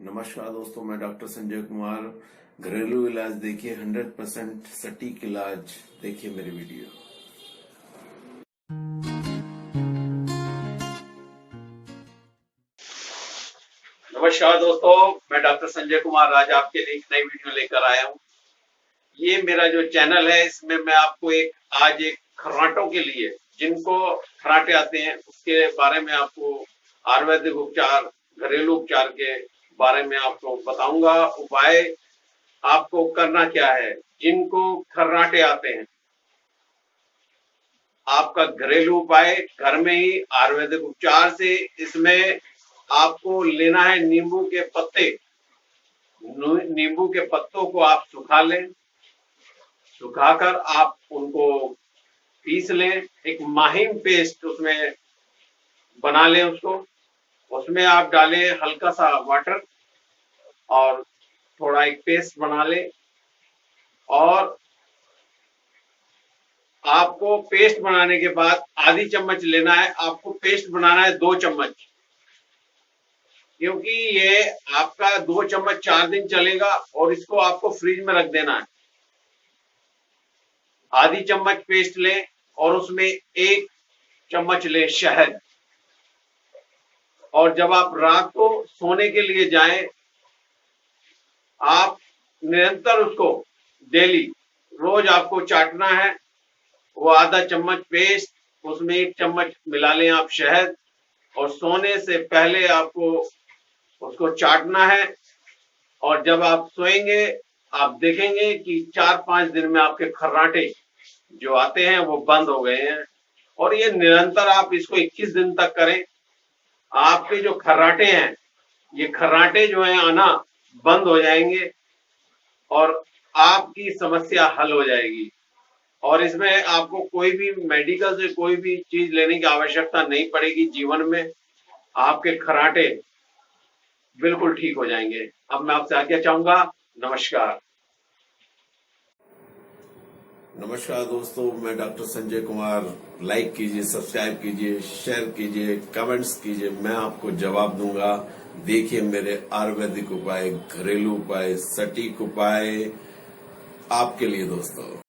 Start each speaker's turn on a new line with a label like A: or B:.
A: नमस्कार दोस्तों, मैं डॉक्टर संजय कुमार। घरेलू इलाज देखिए, 100% सटीक इलाज देखिए मेरी वीडियो।
B: नमस्कार दोस्तों, मैं डॉक्टर संजय कुमार आज आपके लिए एक नई वीडियो लेकर आया हूँ। ये मेरा जो चैनल है, इसमें मैं आपको आज एक खर्राटों के लिए, जिनको खर्राटे आते हैं, उसके बारे में आपको आयुर्वेदिक उपचार, घरेलू उपचार के बारे में आपको बताऊंगा। उपाय आपको करना क्या है जिनको खर्राटे आते हैं। आपका घरेलू उपाय घर में ही आयुर्वेदिक उपचार से, इसमें आपको लेना है नींबू के पत्ते। नींबू के पत्तों को आप सुखा लें, सुखाकर आप उनको पीस लें, एक माहिम पेस्ट उसमें बना लें। उसमें आप डालें हल्का सा वाटर और थोड़ा एक पेस्ट बना लें। और आपको पेस्ट बनाने के बाद आधी चम्मच लेना है, आपको पेस्ट बनाना है 2 चम्मच, क्योंकि ये आपका 2 चम्मच 4 दिन चलेगा और इसको आपको फ्रिज में रख देना है। आधी चम्मच पेस्ट लें और उसमें 1 चम्मच लें शहद। और जब आप रात को सोने के लिए जाएं, आप निरंतर उसको डेली रोज आपको चाटना है। वो आधा चम्मच पेस्ट, उसमें 1 चम्मच मिला लें आप शहद, और सोने से पहले आपको उसको चाटना है। और जब आप सोएंगे, आप देखेंगे कि 4-5 दिन में आपके खर्राटे जो आते हैं वो बंद हो गए हैं। और ये निरंतर आप इसको 21 दिन तक करें। आपके जो खर्राटे हैं, ये खर्राटे जो हैं आना बंद हो जाएंगे और आपकी समस्या हल हो जाएगी। और इसमें आपको कोई भी मेडिकल से कोई भी चीज लेने की आवश्यकता नहीं पड़ेगी। जीवन में आपके खर्राटे बिल्कुल ठीक हो जाएंगे। अब मैं आपसे आज्ञा चाहूंगा। नमस्कार।
A: नमस्कार दोस्तों, मैं डॉक्टर संजय कुमार। लाइक कीजिए, सब्सक्राइब कीजिए, शेयर कीजिए, कमेंट्स कीजिए, मैं आपको जवाब दूंगा। देखिए मेरे आयुर्वेदिक उपाय, घरेलू उपाय, सटीक उपाय आपके लिए दोस्तों।